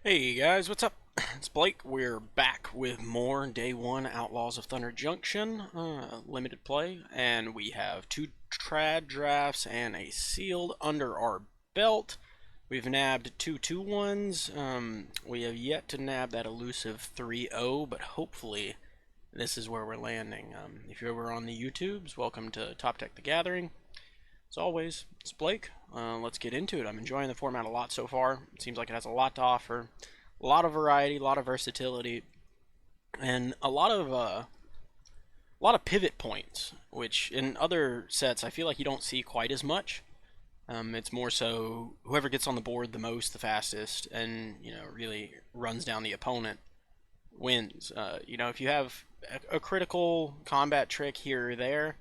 Hey guys, what's up? It's Blake. We're back with more Day 1 Outlaws of Thunder Junction limited play, and we have two trad drafts and a sealed under our belt. We've nabbed two 2-1s. We have yet to nab that elusive 3-0, but hopefully this is where we're landing. If you're over on the YouTubes, welcome to Top Deck the Gathering. As always, it's Blake. Let's get into it. I'm enjoying the format a lot so far. It seems like it has a lot to offer, a lot of variety, a lot of versatility, and a lot of pivot points, which in other sets I feel like you don't see quite as much. It's more so whoever gets on the board the most, the fastest, and really runs down the opponent wins. If you have a critical combat trick here or there,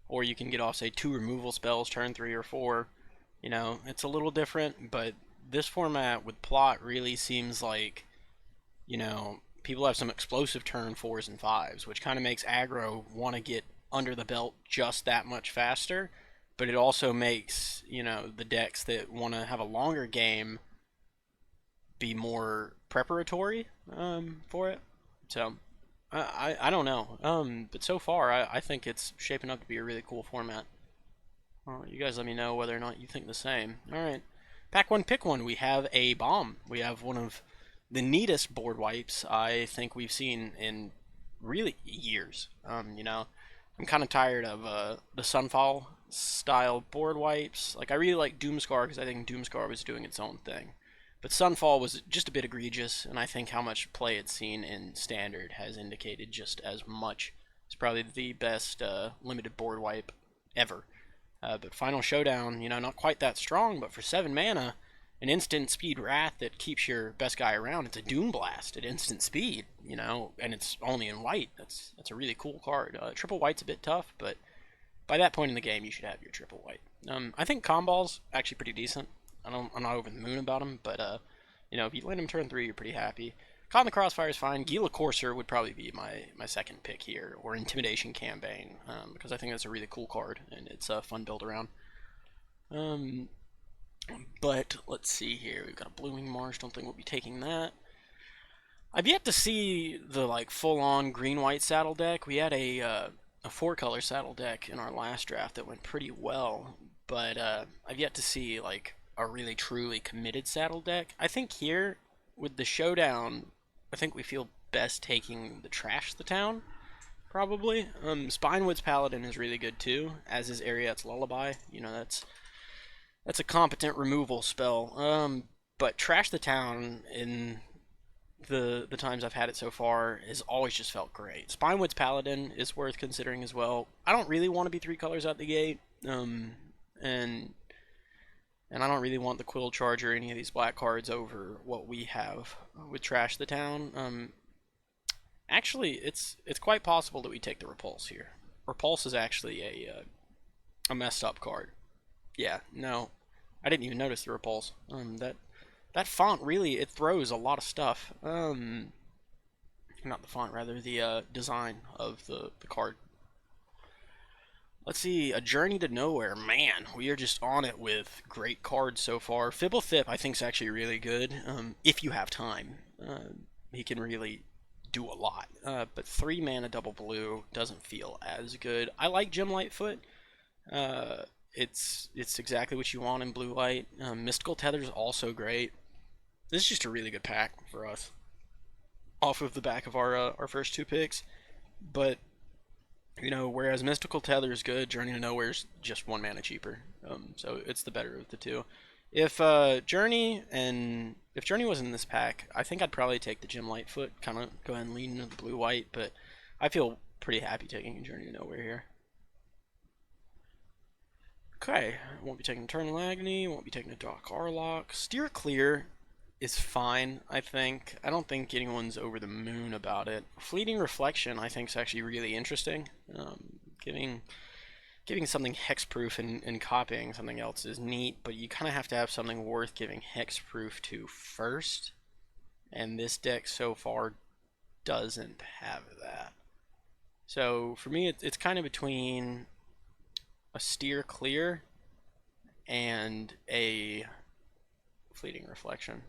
or you can get off, say, two removal spells turn 3 or 4. It's a little different, but this format with plot really seems like, people have some explosive turn 4s and 5s, which kind of makes aggro want to get under the belt just that much faster, but it also makes, the decks that want to have a longer game be more preparatory for it. So, I don't know. But so far, I think it's shaping up to be a really cool format. You guys let me know whether or not you think the same. Alright. Pack one, pick one. We have a bomb. We have one of the neatest board wipes I think we've seen in really years. I'm kind of tired of the Sunfall style board wipes. Like, I really like Doomscar because I think Doomscar was doing its own thing. But Sunfall was just a bit egregious, and I think how much play it's seen in Standard has indicated just as much. It's probably the best limited board wipe ever. But Final Showdown, not quite that strong, but for 7 mana, an instant speed Wrath that keeps your best guy around. It's a Doom Blast at instant speed, and it's only in white. That's a really cool card. Triple white's a bit tough, but by that point in the game, you should have your triple white. I think Comball's actually pretty decent. I'm not over the moon about him, but if you land him turn 3, you're pretty happy. Caught in the Crossfire is fine. Gila Courser would probably be my second pick here, or Intimidation Campaign, because I think that's a really cool card, and it's a fun build around. But let's see here. We've got a Blooming Marsh. Don't think we'll be taking that. I've yet to see the full-on green-white saddle deck. We had a 4-color saddle deck in our last draft that went pretty well, but I've yet to see a really truly committed saddle deck. I think here with the showdown, I think we feel best taking the Trash the Town, probably. Spinewood's Paladin is really good too, as is Ariat's Lullaby. That's a competent removal spell. But Trash the Town in the times I've had it so far has always just felt great. Spinewood's Paladin is worth considering as well. I don't really want to be 3 colors out the gate, and I don't really want the Quill Charge or any of these black cards over what we have with Trash the Town. Actually, it's quite possible that we take the Repulse here. Repulse is actually a messed up card. Yeah, no, I didn't even notice the Repulse. That font really, it throws a lot of stuff. Not the font, rather the design of the card. Let's see, A Journey to Nowhere. Man, we are just on it with great cards so far. Fibblethip, I think, is actually really good, if you have time. He can really do a lot. But 3 mana double blue doesn't feel as good. I like Gem Lightfoot. It's exactly what you want in blue light. Mystical Tether is also great. This is just a really good pack for us, off of the back of our first 2 picks. But whereas Mystical Tether is good, Journey to Nowhere is just 1 mana cheaper. So it's the better of the two. If Journey wasn't in this pack, I think I'd probably take the Gem Lightfoot, kind of go ahead and lean into the blue white. But I feel pretty happy taking a Journey to Nowhere here. Okay, won't be taking Eternal Agony, won't be taking a Dock Arlock. Steer Clear is fine, I think. I don't think anyone's over the moon about it. Fleeting Reflection, I think, is actually really interesting. Giving something hexproof and copying something else is neat, but you kind of have to have something worth giving hexproof to first. And this deck so far doesn't have that. So for me, it's kind of between a Steer Clear and a Fleeting Reflection.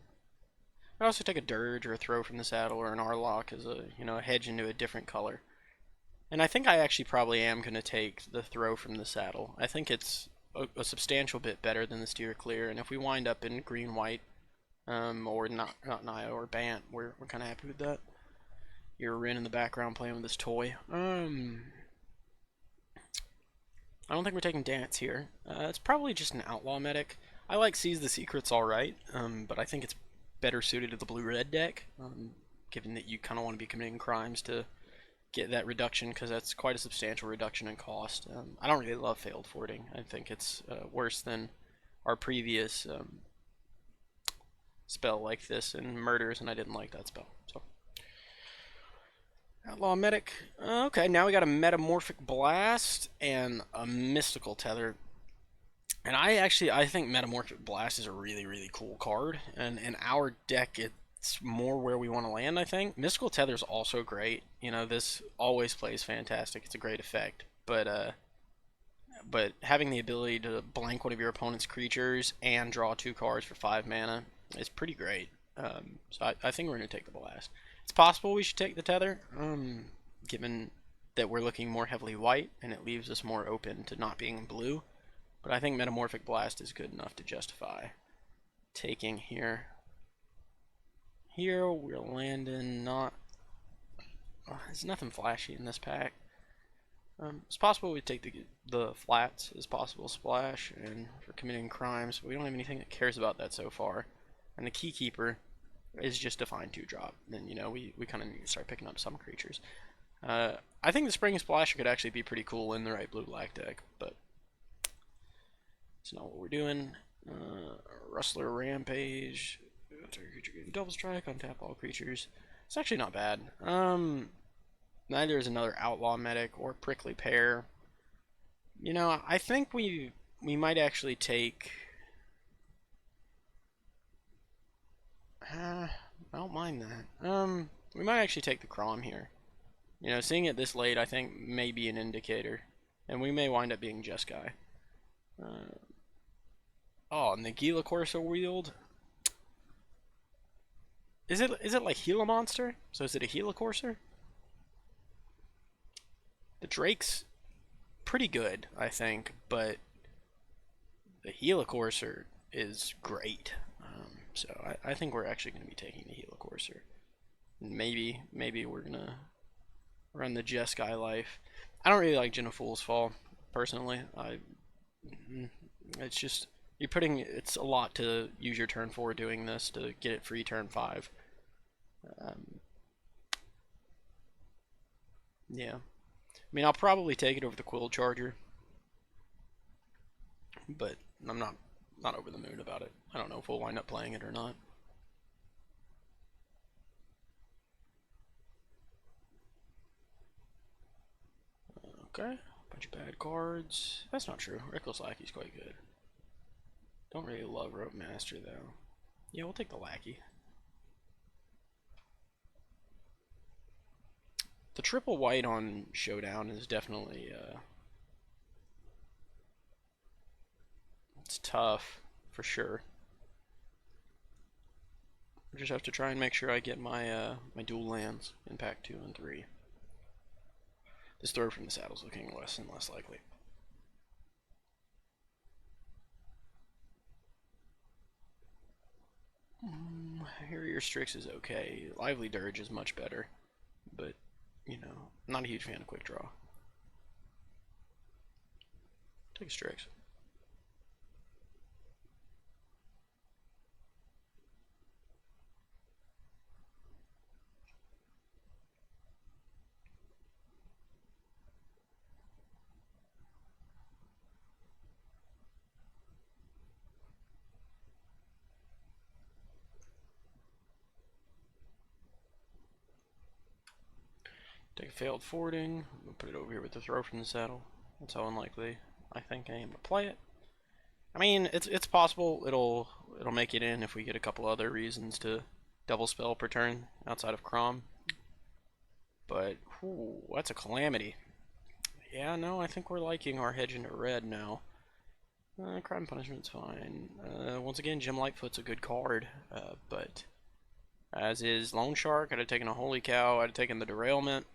I'd also take a dirge or a throw from the saddle or an Arlock as a a hedge into a different color. And I think I actually probably am going to take the throw from the saddle. I think it's a substantial bit better than the steer clear, and if we wind up in green white, or not Naya or Bant, we're kind of happy with that. You're Rin in the background playing with this toy. I don't think we're taking Dance here. It's probably just an outlaw medic. I like Seize the Secrets alright, but I think it's better suited to the blue-red deck, given that you kind of want to be committing crimes to get that reduction, because that's quite a substantial reduction in cost. I don't really love Failed Forwarding. I think it's worse than our previous spell like this in Murders, and I didn't like that spell. So Outlaw Medic. Okay, now we got a Metamorphic Blast and a Mystical Tether. And I think Metamorphic Blast is a really, really cool card. And in our deck, it's more where we want to land, I think. Mystical Tether is also great. This always plays fantastic. It's a great effect. But having the ability to blank one of your opponent's creatures and draw 2 cards for 5 mana is pretty great. So I think we're going to take the Blast. It's possible we should take the Tether, given that we're looking more heavily white, and it leaves us more open to not being blue. But I think Metamorphic Blast is good enough to justify taking here. Here we're landing not... there's nothing flashy in this pack. It's possible we take the flats as possible splash, and for committing crimes, but we don't have anything that cares about that so far. And the Keykeeper is just a fine 2-drop. Then we kind of need to start picking up some creatures. I think the Spring Splash could actually be pretty cool in the right blue-black deck, but it's not what we're doing. Rustler Rampage, double strike, untap all creatures. It's actually not bad. Neither is another Outlaw Medic or Prickly Pear. I think we might actually take... I don't mind that. We might actually take the Crom here. Seeing it this late, I think may be an indicator, and we may wind up being Jeskai. Oh, Nagila Corso Wield. Is it like Gila Monster? So is it a Gila Courser? The Drake's pretty good, I think, but the Gila Courser is great. So I think we're actually going to be taking the Gila Courser. Maybe we're going to run the Jeskai life. I don't really like Gin of Fool's Fall, personally. It's just... it's a lot to use your turn 4 doing this to get it free turn 5. Yeah. I mean, I'll probably take it over the Quill Charger, but I'm not over the moon about it. I don't know if we'll wind up playing it or not. Okay, bunch of bad cards. That's not true. Reckless Lackey's quite good. Don't really love Rope Master, though. Yeah, we'll take the Lackey. The triple white on Showdown is definitely, it's tough, for sure. I just have to try and make sure I get my, my dual lands in pack 2 and 3. This throw from the saddle is looking less and less likely. Harrier Strix is okay. Lively Dirge is much better, but I'm not a huge fan of Quick Draw. Take a Strix. Take a Failed Forwarding. We'll put it over here with the throw from the saddle. That's how unlikely I think I am to play it. I mean, it's possible it'll make it in if we get a couple other reasons to double spell per turn outside of Crom. But ooh, that's a calamity. Yeah, no, I think we're liking our hedge into red now. Crime Punishment's fine. Once again, Jim Lightfoot's a good card, but As is Loan Shark. I'd have taken a Holy Cow. I'd have taken the Derailment.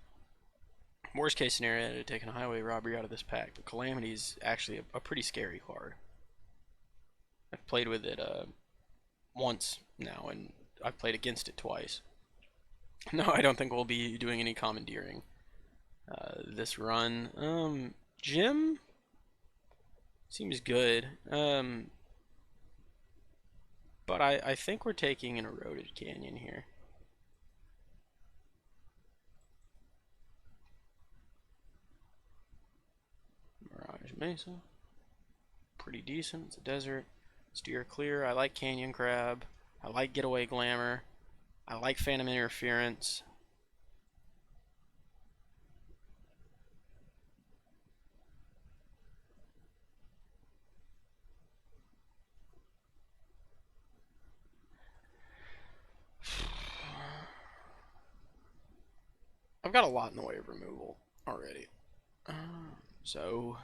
Worst case scenario, I'd have taken a Highway Robbery out of this pack. But Calamity is actually a pretty scary card. I've played with it once now, and I've played against it twice. No, I don't think we'll be doing any commandeering this run. Jim seems good. But I think we're taking an Eroded Canyon here. Mirage Mesa. Pretty decent. It's a desert. Steer Clear. I like Canyon Crab. I like Getaway Glamour. I like Phantom Interference. I've got a lot in the way of removal already. So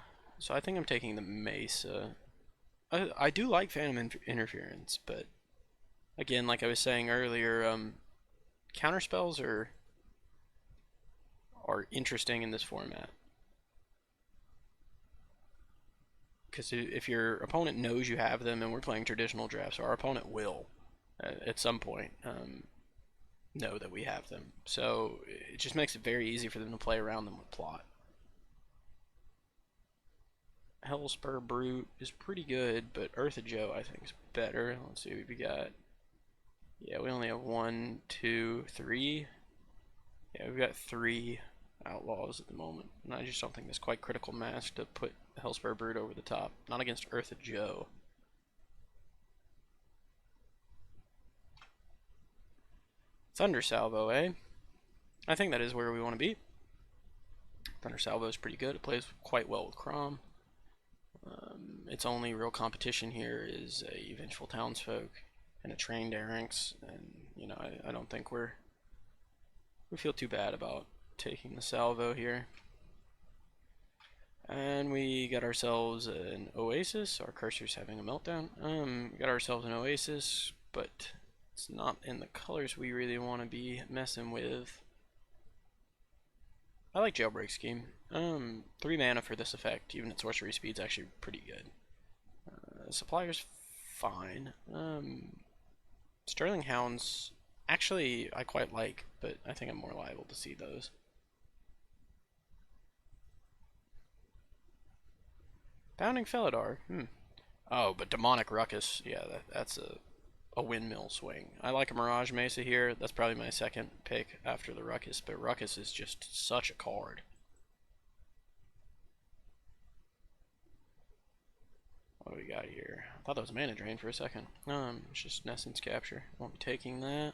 I think I'm taking the Mesa. I do like Phantom Interference, but again, like I was saying earlier, counterspells are interesting in this format. Because if your opponent knows you have them, and we're playing traditional drafts, our opponent will, at some point, know that we have them. So it just makes it very easy for them to play around them with plot. Hellspur Brute is pretty good, but Earth of Joe I think is better. Let's see what we got. Yeah, we only have 1, 2, 3. Yeah, we've got 3 outlaws at the moment, and I just don't think there's quite critical mass to put Hellspur Brute over the top. Not against Earth of Joe. Thunder Salvo, eh? I think that is where we want to be. Thunder Salvo is pretty good. It plays quite well with Crom. Its only real competition here is a Vengeful Townsfolk and a Trained Erranx, and you know I don't think we feel too bad about taking the Salvo here. And we got ourselves an Oasis. Our cursor's having a meltdown. We got ourselves an Oasis, but it's not in the colors we really want to be messing with. I like Jailbreak Scheme. 3 mana for this effect, even at sorcery speed's actually pretty good. Supplier's fine. Sterling Hounds, actually, I quite like, but I think I'm more liable to see those. Bounding Felidar. Oh, but Demonic Ruckus, yeah, that's a windmill swing. I like a Mirage Mesa here. That's probably my second pick after the Ruckus, but Ruckus is just such a card. What do we got here? I thought that was Mana Drain for a second. It's just Essence Capture. Won't be taking that.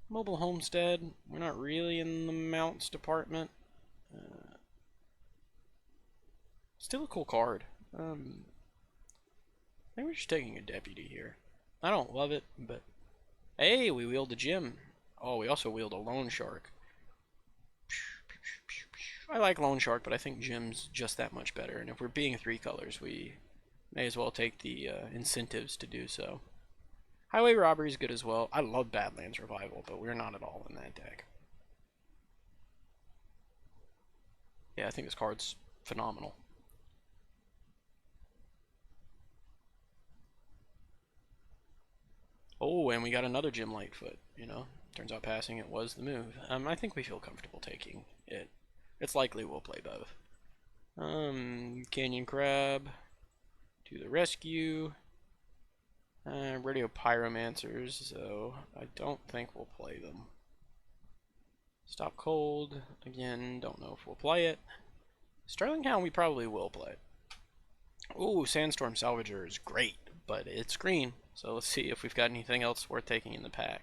Mobile Homestead. We're not really in the mounts department. Still a cool card. I think we're just taking a Deputy here. I don't love it, but hey, we wield a Gem. Oh, we also wield a Loan Shark. I like Loan Shark, but I think Gem's just that much better. And if we're being 3 colors, we may as well take the incentives to do so. Highway Robbery is good as well. I love Badlands Revival, but we're not at all in that deck. Yeah, I think this card's phenomenal. Oh, and we got another Gem Lightfoot, you know. Turns out passing it was the move. I think we feel comfortable taking it. It's likely we'll play both. Canyon Crab to the rescue. Radio Pyromancers, so I don't think we'll play them. Stop Cold, again, don't know if we'll play it. Sterling Hound we probably will play. Ooh, Sandstorm Salvager is great, but it's green. So let's see if we've got anything else worth taking in the pack.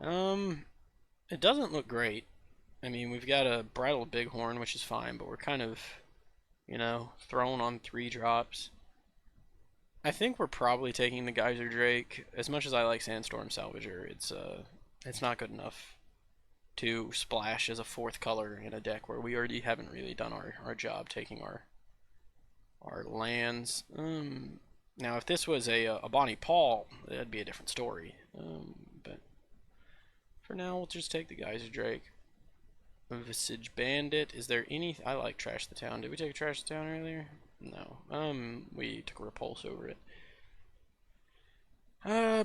It doesn't look great. I mean, we've got a Bridled Bighorn, which is fine, but we're kind of, you know, thrown on 3 drops. I think we're probably taking the Geyser Drake. As much as I like Sandstorm Salvager, it's not good enough to splash as a 4th color in a deck where we already haven't really done our job taking our lands. Now, if this was a Bonnie Paul, that'd be a different story. But For now, we'll just take the Geyser Drake. Visage Bandit. Is there any... I like Trash the Town. Did we take a Trash the Town earlier? No. We took a Repulse over it.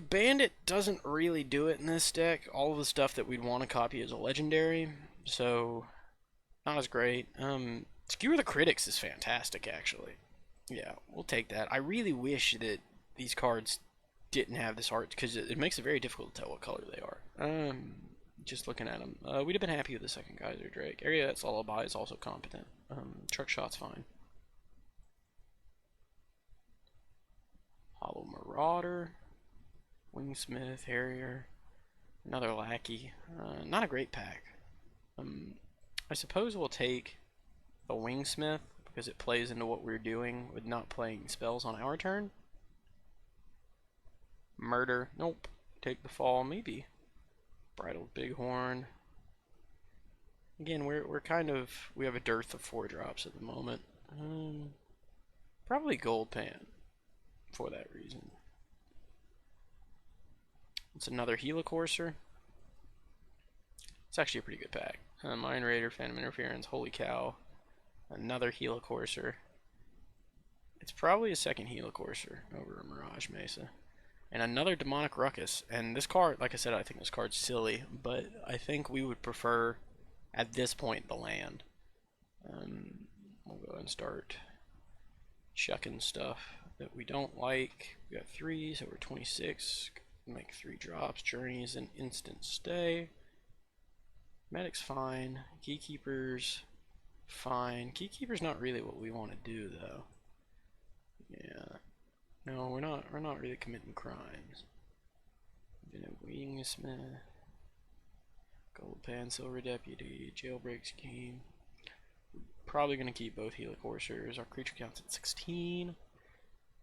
Bandit doesn't really do it in this deck. All of the stuff that we'd want to copy is a legendary, so not as great. Skewer the Critics is fantastic, actually. Yeah, we'll take that. I really wish that these cards didn't have this art, because it makes it very difficult to tell what color they are. Just looking at them. We'd have been happy with the second Geyser Drake. Area that's Lullaby is also competent. Truck Shot's fine. Hollow Marauder. Wingsmith, Harrier, another Lackey. Not a great pack. I suppose we'll take the Wingsmith because it plays into what we're doing with not playing spells on our turn. Murder, nope. Take the Fall, maybe. Bridled Bighorn. Again, we're kind of, we have a dearth of 4-drops at the moment. Probably Gold Pan for that reason. It's another Helicourser. It's actually a pretty good pack. Mind Raider, Phantom Interference, Holy Cow. Another Helicourser. It's probably a second Helicourser over a Mirage Mesa. And another Demonic Ruckus. And this card, like I said, I think this card's silly, but I think we would prefer, at this point, the land. We'll go ahead and start chucking stuff that we don't like. We got 3, so we're 26. Make 3 drops. Journey is an instant stay. Medic's fine. Keykeeper's fine. Keykeeper's not really what we want to do, though. Yeah. No, we're not really committing crimes. Been a Wingsmith. Gold Pan, Silver Deputy, Jailbreak Scheme. Probably gonna keep both Helicoursers. Our creature count's at 16.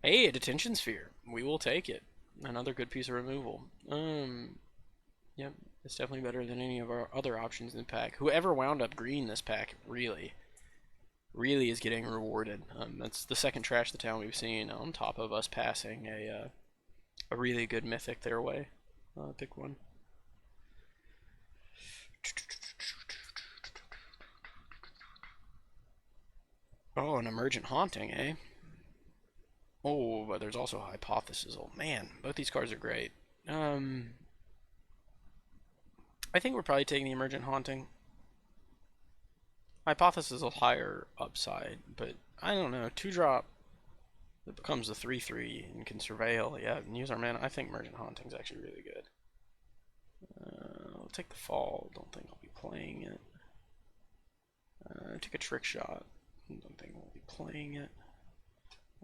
Hey, a Detention Sphere. We will take it. Another good piece of removal. Yep, it's definitely better than any of our other options in the pack. Whoever wound up green this pack really is getting rewarded. That's the second Trash the Town we've seen, on top of us passing a really good mythic their way. Pick one. Oh, an Emergent Haunting, eh? Oh, but there's also Hypothesis. Oh man, both these cards are great. I think we're probably taking the Emergent Haunting. Hypothesis is a higher upside, but I don't know. 2-drop that becomes a 3/3 and can surveil. Yeah, and use our mana. I think Emergent Haunting is actually really good. I'll take the Fall. Don't think I'll be playing it. Take a Trick Shot. Don't think we'll be playing it.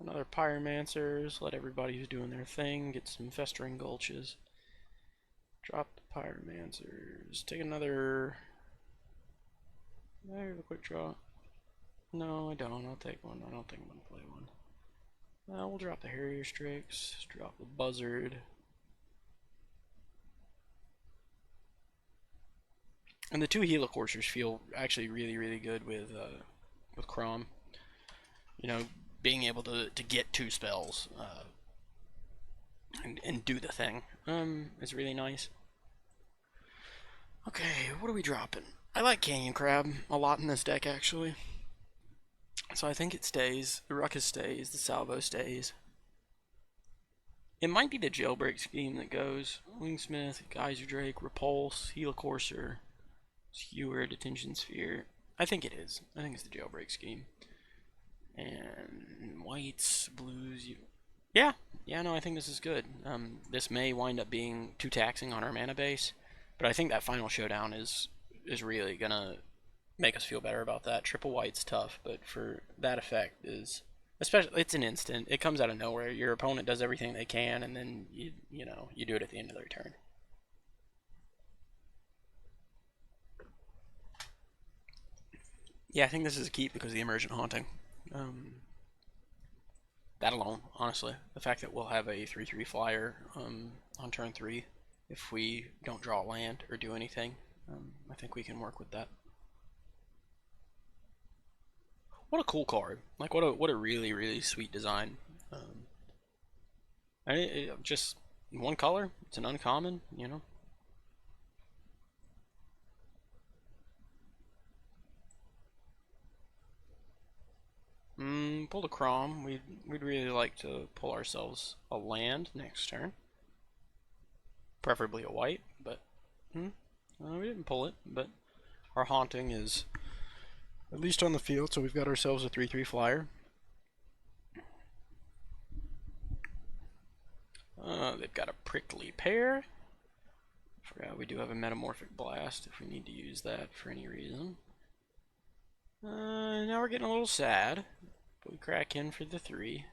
Another Pyromancers. Let everybody who's doing their thing get some Festering Gulches. Drop the Pyromancers. Take another... I have a quick draw. No, I don't. I'll take one. I don't think I'm going to play one. We'll drop the Harrier Strix. Drop the Buzzard. And the 2 Helicoursers feel actually really good with Crom. You know, being able to get 2 spells and do the thing is really nice. Okay, what are we dropping? I like Canyon Crab a lot in this deck, actually. So I think it stays. The Ruckus stays. The Salvo stays. It might be the Jailbreak Scheme that goes. Wingsmith, Geyser Drake, Repulse, Helicourser, Skewer, Detention Sphere. I think it is. I think it's the Jailbreak Scheme. And whites, blues. Yeah, no, I think this is good. This may wind up being too taxing on our mana base, but I think that final showdown is really gonna make us feel better about that. Triple white's tough, but for that effect is, especially, it's an instant. It comes out of nowhere. Your opponent does everything they can, and then you do it at the end of their turn. Yeah, I think this is a keep because of the Emergent Haunting. That alone, honestly. The fact that we'll have a 3/3 flyer on turn 3 if we don't draw land or do anything, I think we can work with that. What a cool card! Like, what a really sweet design. Just one color. It's an uncommon, you know. pulled a Crom. We'd really like to pull ourselves a land next turn. Preferably a white, but we didn't pull it. But our Haunting is at least on the field, so we've got ourselves a 3/3 flyer. They've got a Prickly Pear. Forgot we do have a Metamorphic Blast if we need to use that for any reason. Now we're getting a little sad, but we crack in for the 3.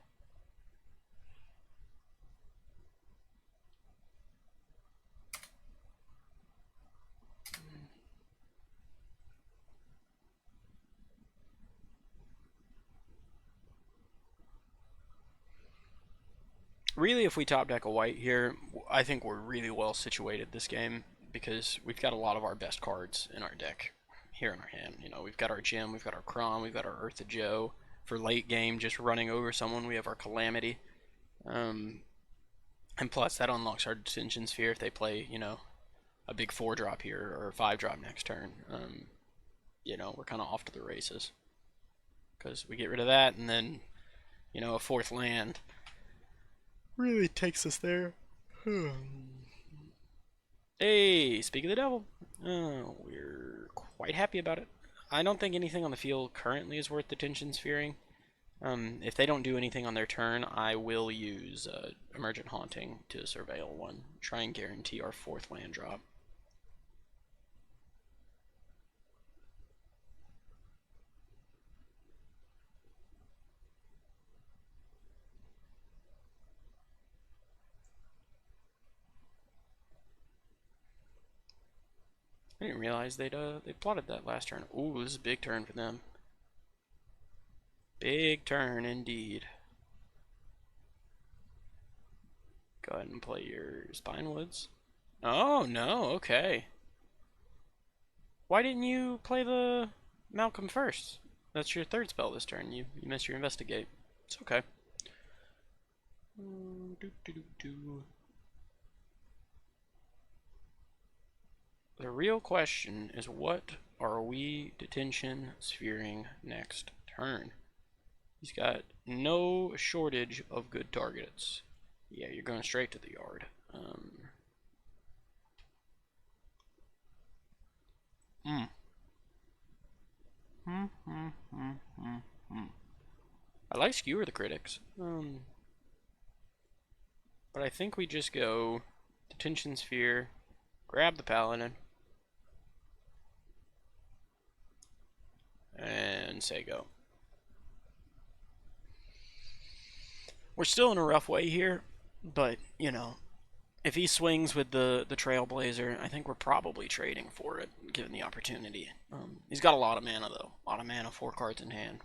Really, if we top deck a white here, I think we're really well situated this game because we've got a lot of our best cards in our deck here in our hand. You know, we've got our Gem, we've got our Crom, we've got our Earth of Joe. For late game, just running over someone, we have our Calamity. And plus, that unlocks our Detention Sphere if they play, you know, a big 4-drop here or a 5-drop next turn. You know, we're kind of off to the races because we get rid of that, and then, you know, a 4th land really takes us there. Hey, speak of the devil. We're quite happy about it. I don't think anything on the field currently is worth Detention Sphering. If they don't do anything on their turn, I will use Emergent Haunting to surveil one. Try and guarantee our 4th land drop. I didn't realize they plotted that last turn. Ooh, this is a big turn for them. Big turn indeed. Go ahead and play your Spinewoods. Oh no, okay. Why didn't you play the Malcolm first? That's your 3rd spell this turn. You missed your Investigate. It's okay. The real question is, what are we Detention Sphering next turn? He's got no shortage of good targets. Yeah, you're going straight to the yard. I like Skewer the Critics. But I think we just go Detention Sphere, grab the Paladin, and say go. We're still in a rough way here, but, you know, if he swings with the Trailblazer, I think we're probably trading for it, given the opportunity. He's got a lot of mana, though. A lot of mana, 4 cards in hand.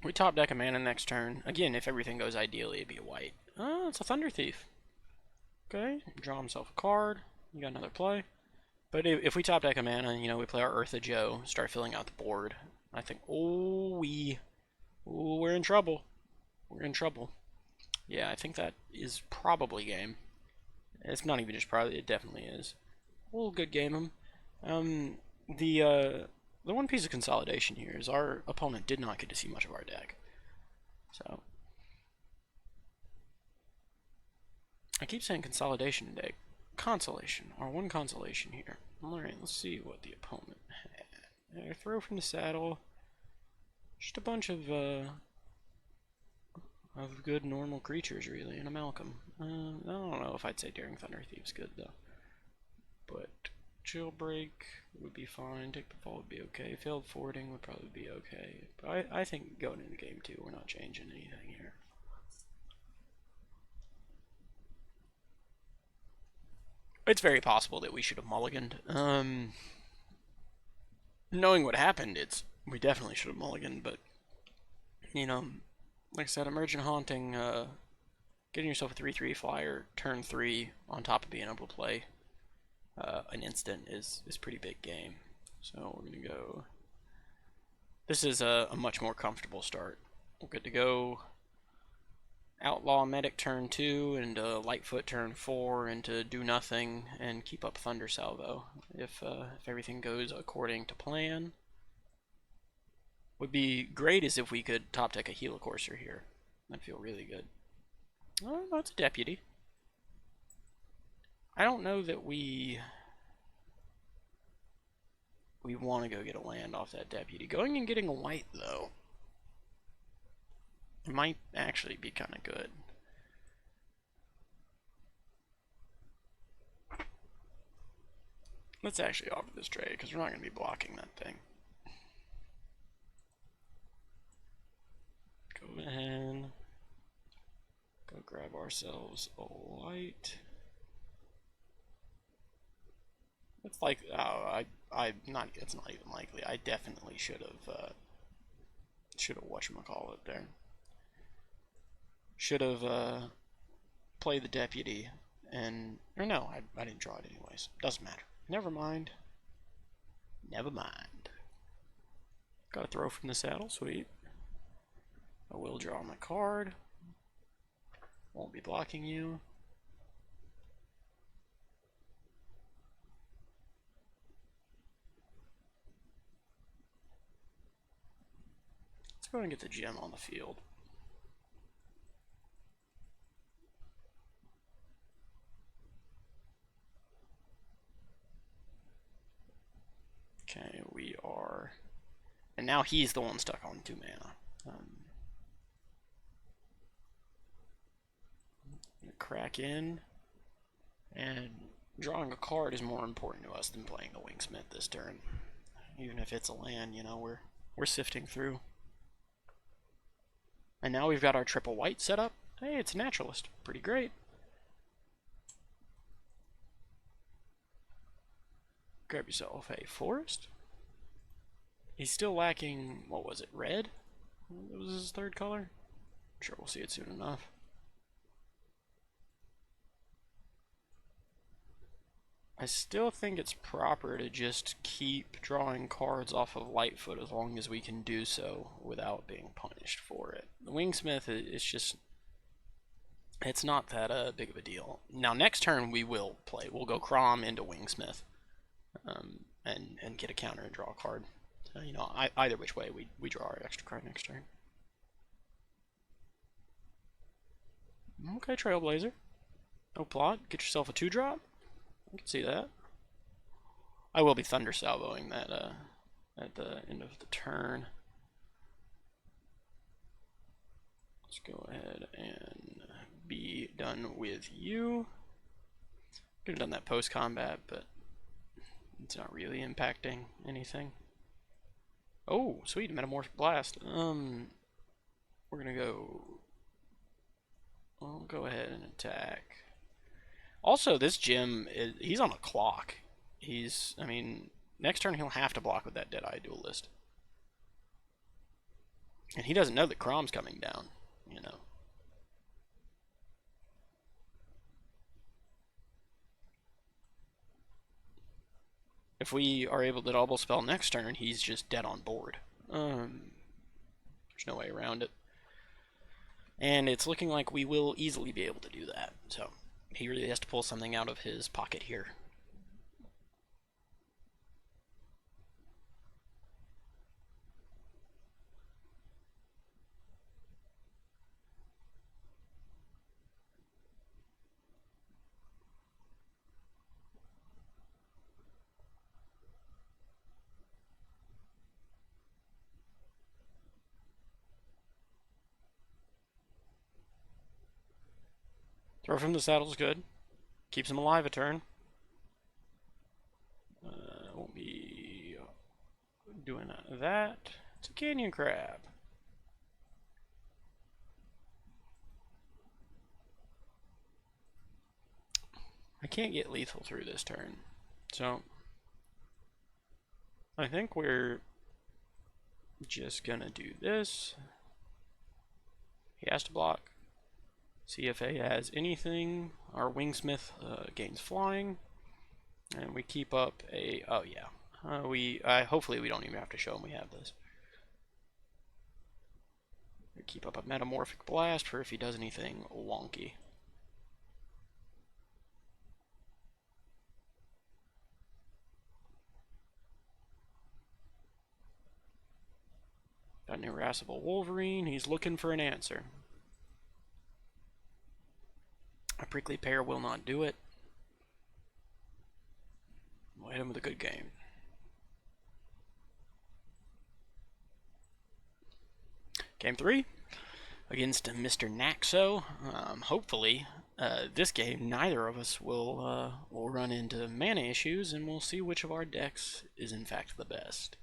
We top deck a mana next turn. Again, if everything goes ideally, it'd be a white. Oh, it's a Thunder Thief. Okay, draw himself a card. You got another play. But if we top deck a mana, you know, we play our Earth of Joe, start filling out the board. I think, we're in trouble. We're in trouble. Yeah, I think that is probably game. It's not even just probably, it definitely is. We'll good game him. The one piece of consolidation here is our opponent did not get to see much of our deck. So I keep saying consolidation today. Consolation, our one consolation here. Alright, let's see what the opponent had. Throw from the saddle. Just a bunch of good normal creatures, really, and a Malcolm. I don't know if I'd say Daring Thunder Thief's good, though. But Jailbreak would be fine. Take the Fall would be okay. Failed Forwarding would probably be okay. But I think going into game 2, we're not changing anything here. It's very possible that we should have mulliganed. Knowing what happened, we definitely should have mulliganed, but, you know, like I said, Emergent Haunting, getting yourself a 3/3 flyer, turn 3, on top of being able to play an instant is pretty big game. So we're going to go... This is a much more comfortable start We're good to go. Outlaw Medic turn 2, into Lightfoot turn 4, into Do Nothing, and keep up Thunder Salvo if everything goes according to plan. Would be great is if we could top deck a Helicourser here. That'd feel really good. Oh, that's a deputy. I don't know that we want to go get a land off that deputy. Going and getting a white, though, it might actually be kind of good. Let's actually offer this trade, because we're not going to be blocking that thing. Go ahead. Go grab ourselves a white. It's like, oh, it's not even likely. I definitely should have whatchamacallit there. Should have played the deputy, or no, I didn't draw it anyways. Doesn't matter. Never mind. Never mind. Got a throw from the saddle, sweet. I will draw my card. Won't be blocking you. Let's go and get the gem on the field. Okay, we are... And now he's the one stuck on 2 mana. Crack in. And drawing a card is more important to us than playing the Wingsmith this turn. Even if it's a land, you know, we're sifting through. And now we've got our triple white set up. Hey, it's a naturalist. Pretty great. Grab yourself a forest. He's still lacking, what was it, red? That was his 3rd color? I'm sure we'll see it soon enough. I still think it's proper to just keep drawing cards off of Lightfoot as long as we can do so without being punished for it. The Wingsmith is just... It's not that big of a deal. Now, next turn we will play. We'll go Crom into Wingsmith. And get a counter and draw a card. So, you know, either which way, we draw our extra card next turn. Okay, Trailblazer. No plot. Get yourself a 2-drop. I can see that. I will be Thunder Salvoing that at the end of the turn. Let's go ahead and be done with you. Could have done that post-combat, but it's not really impacting anything. Oh, sweet, Metamorphic Blast. We're gonna go... I'll go ahead and attack. Also, this gem, he's on a clock. I mean, next turn he'll have to block with that Deadeye Duelist. And he doesn't know that Crom's coming down, you know. If we are able to double spell next turn, he's just dead on board. There's no way around it. And it's looking like we will easily be able to do that. So he really has to pull something out of his pocket here. Throw from the saddle's good. Keeps him alive a turn. Won't be doing that. It's a canyon crab. I can't get lethal through this turn. So I think we're just gonna do this. He has to block. See if he has anything. Our Wingsmith gains flying, and we keep up a. Oh yeah, hopefully we don't even have to show him we have this. keep up a metamorphic blast for if he does anything wonky. Got an irascible Wolverine. He's looking for an answer. A prickly pear will not do it. We'll hit him with a good game. Game 3 against Mr. Naxo. Hopefully, this game neither of us will run into mana issues, and we'll see which of our decks is in fact the best.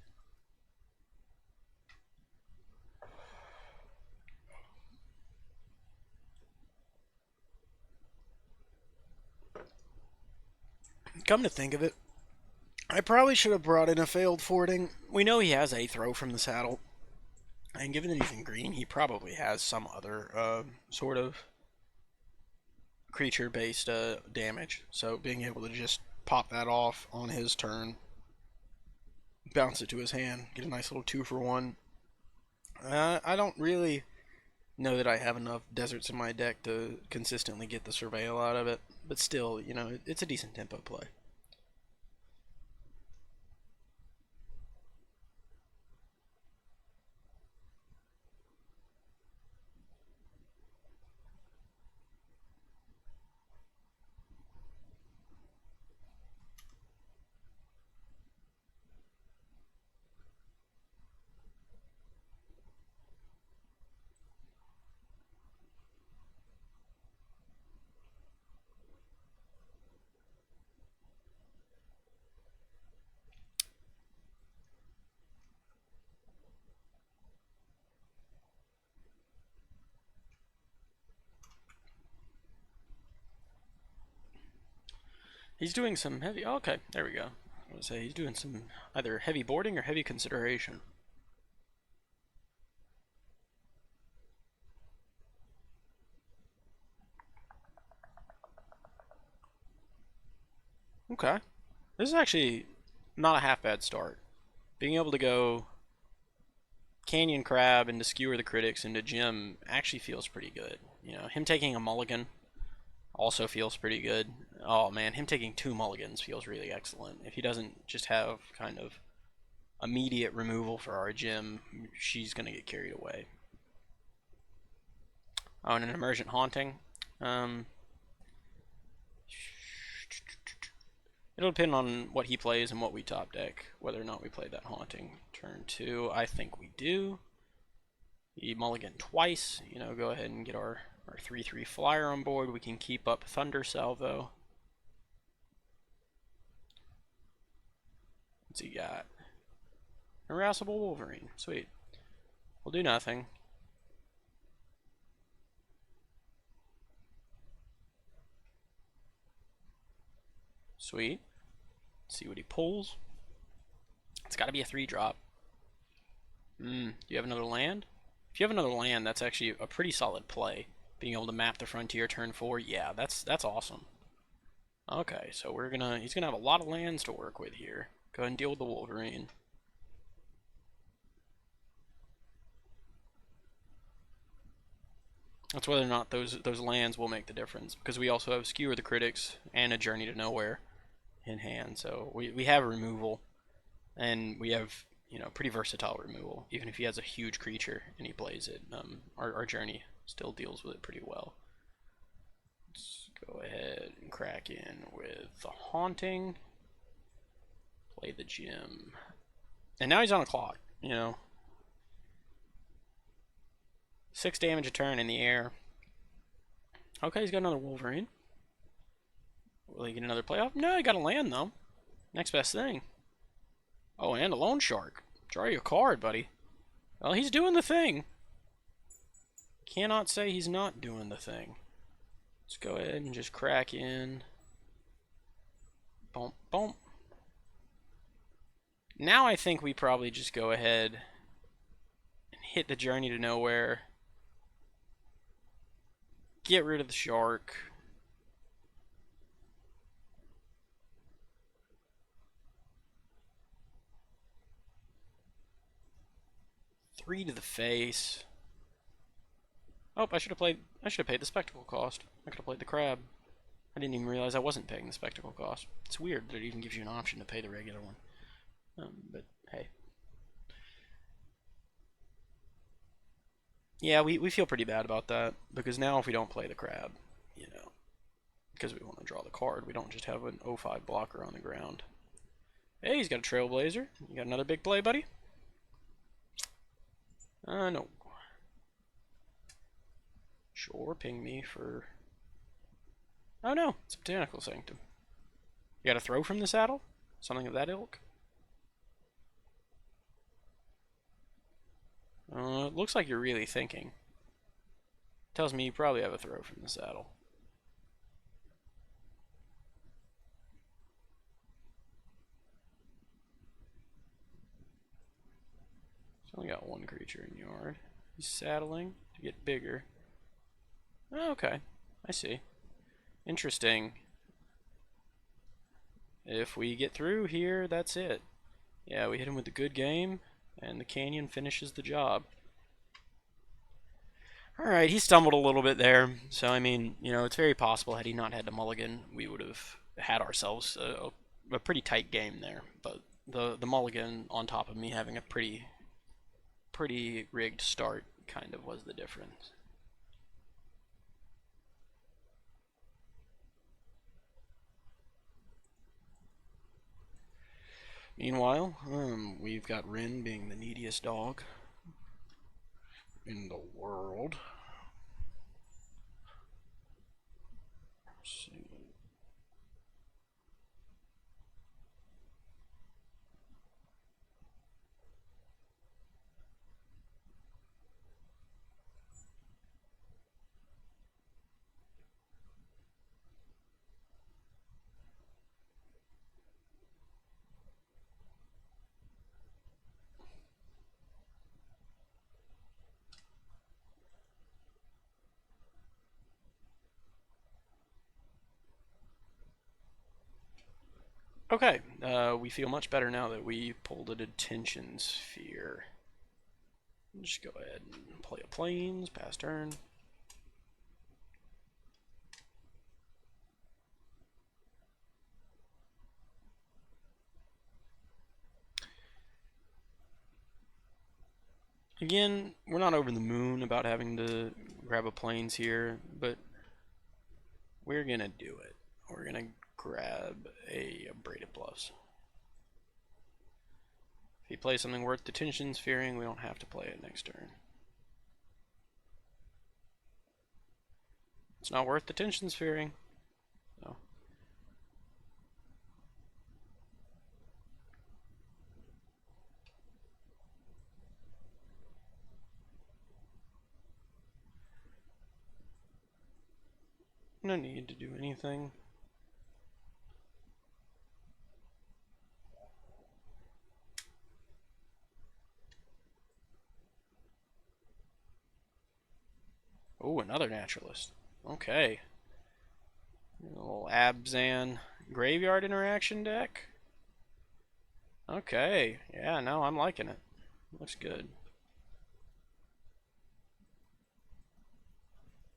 Come to think of it, I probably should have brought in a failed forwarding. We know he has a throw from the saddle, and given that he's in green, he probably has some other sort of creature-based damage. So being able to just pop that off on his turn, bounce it to his hand, get a nice little 2-for-1. I don't really know that I have enough deserts in my deck to consistently get the surveil out of it, but still, you know, it's a decent tempo play. He's doing some heavy... Oh, okay, there we go. I would say he's doing some either heavy boarding or heavy consideration. Okay. This is actually not a half bad start. Being able to go Canyon Crab into Skewer the Critics into Gem actually feels pretty good. You know, him taking a mulligan also feels pretty good. Oh man, him taking 2 mulligans feels really excellent. If he doesn't just have kind of immediate removal for our Gem, she's going to get carried away. Oh, and an Emergent Haunting. It'll depend on what he plays and what we top deck, whether or not we play that Haunting. Turn 2, I think we do. He mulligan twice, you know, go ahead and get our 3/3 flyer on board. We can keep up Thunder Salvo. What's he got? Irascible Wolverine. Sweet. We'll do nothing. Sweet. Let's see what he pulls. It's got to be a 3-drop. Do you have another land? If you have another land, that's actually a pretty solid play. Being able to map the frontier turn 4, yeah, that's awesome. Okay, so he's gonna have a lot of lands to work with here. Go ahead and deal with the Wolverine. That's whether or not those lands will make the difference, because we also have Skewer the Critics and a Journey to Nowhere in hand, so we have removal, and we have, you know, pretty versatile removal. Even if he has a huge creature and he plays it, our Journey still deals with it pretty well. Let's go ahead and crack in with the Haunting. Play the Gem. And now he's on a clock, you know. 6 damage a turn in the air. Okay, he's got another Wolverine. Will he get another playoff? No, he got a land, though. Next best thing. Oh, and a Loan Shark. Draw your card, buddy. Well, he's doing the thing. Cannot say he's not doing the thing. Let's go ahead and just crack in. Bump, bump. Now I think we probably just go ahead and hit the Journey to Nowhere. Get rid of the Shark. Three to the face. Oh, I should have played. I should have paid the spectacle cost. I could have played the crab. I didn't even realize I wasn't paying the spectacle cost. It's weird that it even gives you an option to pay the regular one. But hey. Yeah, we feel pretty bad about that, because now if we don't play the crab, you know, because we want to draw the card, we don't just have an 0-5 blocker on the ground. Hey, he's got a Trailblazer. You got another big play, buddy? No. Sure, ping me for... Oh no, it's a Botanical Sanctum. You got a throw from the saddle? Something of that ilk? It looks like you're really thinking. Tells me you probably have a throw from the saddle. He's only got one creature in yard. He's saddling to get bigger. Oh, okay, I see. Interesting. If we get through here, that's it. Yeah, we hit him with the good game, and the canyon finishes the job. Alright, he stumbled a little bit there, so I mean, you know, it's very possible had he not had a mulligan, we would have had ourselves a pretty tight game there. But the mulligan on top of me having a pretty rigged start kind of was the difference. Meanwhile, we've got Rin being the neediest dog in the world. Let's see. Okay, we feel much better now that we pulled a detention sphere. Just go ahead and play a plains, pass turn. Again, we're not over the moon about having to grab a plains here, but we're gonna do it. We're gonna grab a Braided Bluffs. If he plays something worth detention sphering, we don't have to play it next turn. It's not worth detention sphering. So. No need to do anything. Oh, another naturalist. Okay. A little Abzan graveyard interaction deck. Okay. Yeah, no, I'm liking it. Looks good.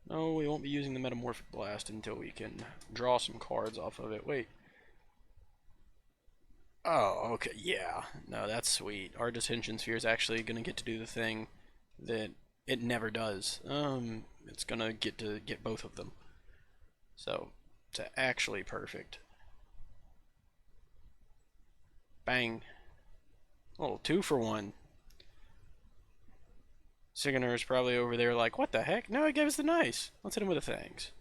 No, we won't be using the Metamorphic Blast until we can draw some cards off of it. Wait. Oh, okay. Yeah. No, that's sweet. Our Detention Sphere is actually going to get to do the thing that it never does. It's going to get both of them. So, it's actually perfect. Bang. A little 2-for-1. Sigourney is probably over there like, what the heck? No, he gave us the nice. Let's hit him with a thanks.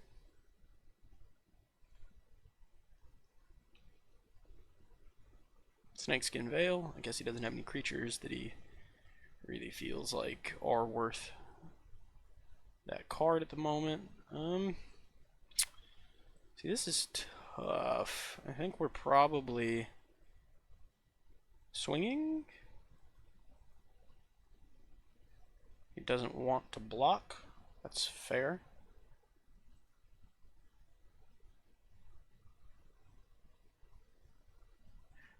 Snakeskin Veil. I guess he doesn't have any creatures that he really feels like are worth that card at the moment. See, this is tough. I think we're probably swinging. He doesn't want to block. That's fair.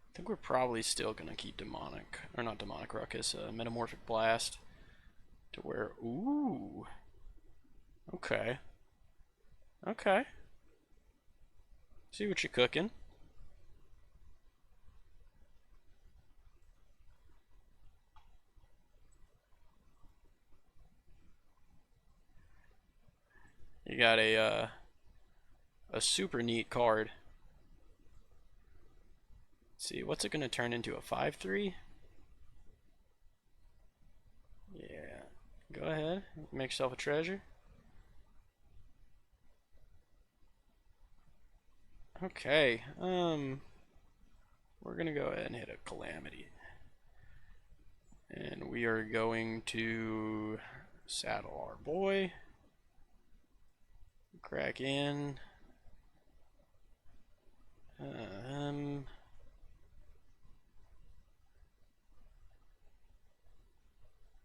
I think we're probably still going to keep Demonic, or not Demonic Ruckus, Metamorphic Blast, to where, ooh. Okay. Okay. See what you're cooking. You got a super neat card. Let's see, what's it gonna turn into? A 5/3? Yeah. Go ahead. Make yourself a treasure. Okay. We're gonna go ahead and hit a calamity. And we are going to saddle our boy. Crack in.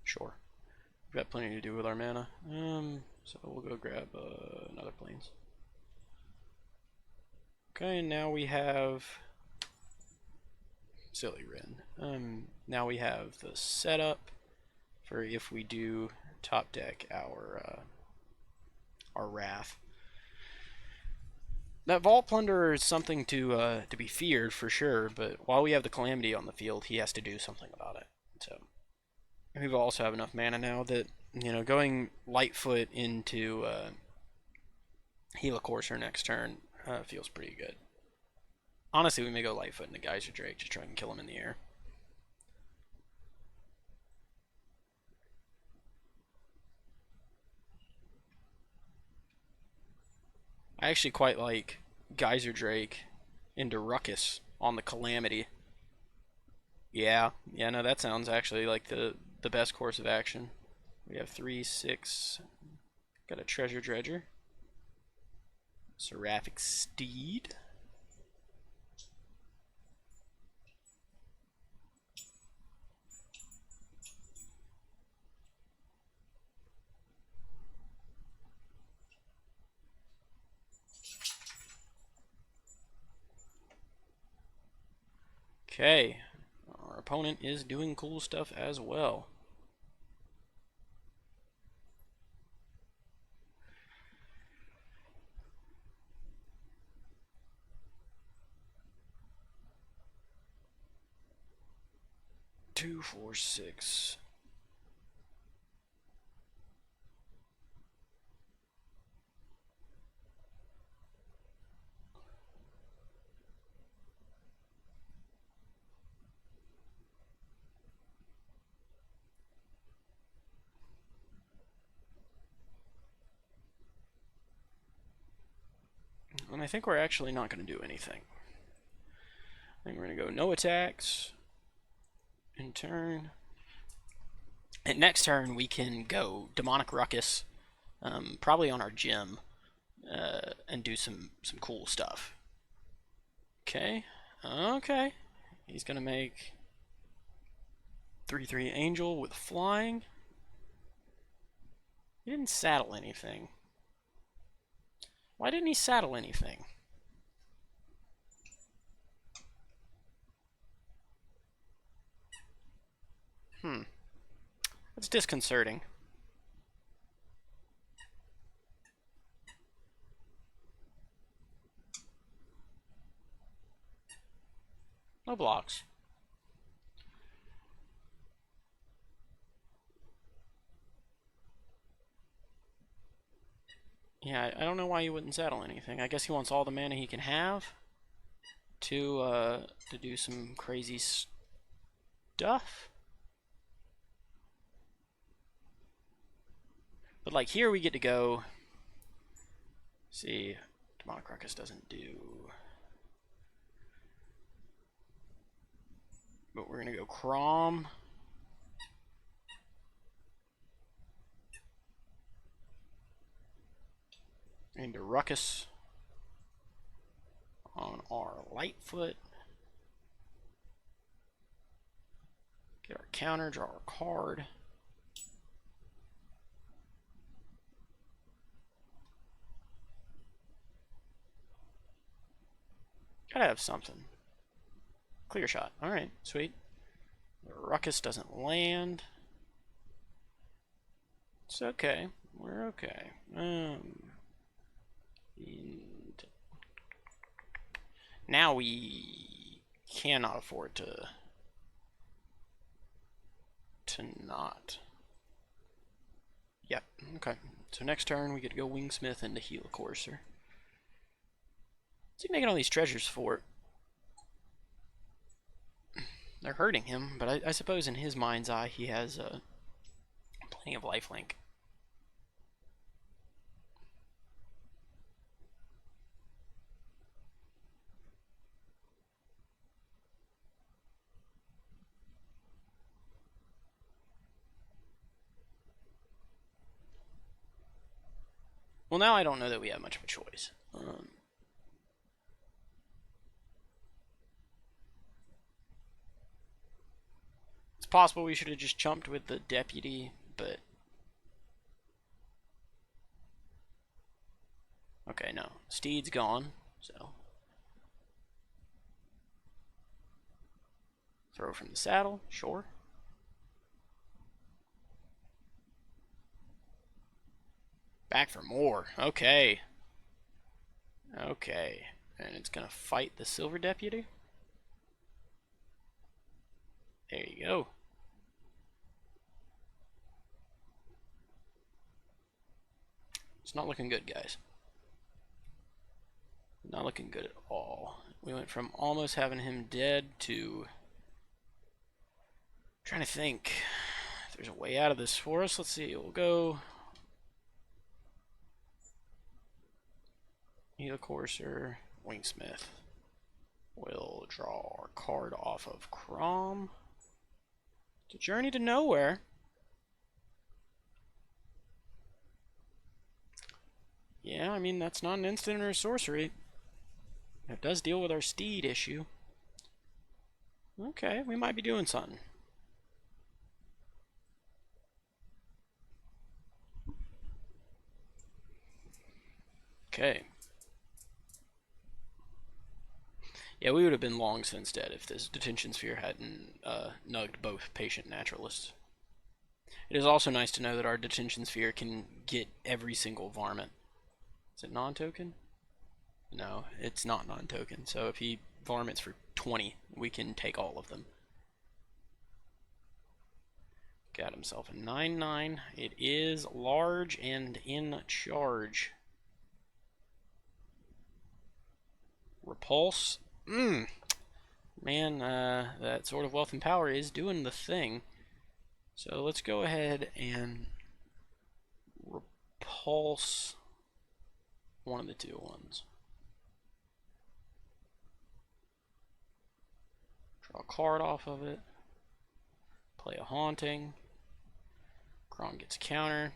Sure. We've got plenty to do with our mana. So we'll go grab another plains. Okay, and now we have silly Rin. Now we have the setup for if we do top deck our Wrath. That Vault Plunderer is something to be feared for sure, but while we have the Calamity on the field, he has to do something about it. So we also have enough mana now that, you know, going Lightfoot into Helicourser next turn feels pretty good. Honestly, we may go Lightfoot into Geyser Drake, just try and kill him in the air. I actually quite like Geyser Drake into Ruckus on the Calamity. Yeah, no, that sounds actually like the best course of action. We have 3, 6. Got a Treasure Dredger. Seraphic Steed. Okay, our opponent is doing cool stuff as well. Two, 4, 6. And I think we're actually not going to do anything. I think we're going to go no attacks in turn. And next turn we can go Demonic Ruckus, probably on our gym, and do some cool stuff. Okay, okay. He's going to make 3/3 Angel with flying. He didn't saddle anything. Why didn't he saddle anything? That's disconcerting. No blocks. Yeah, I don't know why he wouldn't saddle anything. I guess he wants all the mana he can have to do some crazy stuff. But like here we get to go. See, Demonic Ruckus doesn't do. But we're gonna go Crom. Into Ruckus on our Lightfoot. Get our counter, draw our card. Gotta have something. Clear shot. Alright, sweet. The Ruckus doesn't land. It's okay. We're okay. And now we cannot afford to not. Yep. Okay. So next turn we get to go Wingsmith into Helicourser. What's he making all these treasures for? They're hurting him, but I suppose in his mind's eye he has plenty of lifelink. Well, now I don't know that we have much of a choice. It's possible we should have just chumped with the deputy, but... Okay, no. Steed's gone, so... Throw from the saddle, sure. Back for more, okay. Okay, and it's gonna fight the silver deputy? There you go. It's not looking good, guys. Not looking good at all. We went from almost having him dead to... trying to think if there's a way out of this for us. Let's see, we'll go... Helicourser, Wingsmith. We'll draw our card off of Crom. It's a journey to nowhere. Yeah, I mean, that's not an instant or a sorcery. It does deal with our Steed issue. Okay, we might be doing something. Okay. Yeah, we would have been long since dead if this detention sphere hadn't nugged both patient naturalists. It is also nice to know that our detention sphere can get every single varmint. Is it non-token? No, it's not non-token. So if he varmints for 20, we can take all of them. Got himself a 9/9. It is large and in charge. Repulse. Man, that Sword of Wealth and Power is doing the thing. So let's go ahead and repulse one of the two ones. Draw a card off of it. Play a Haunting. Crom gets a counter.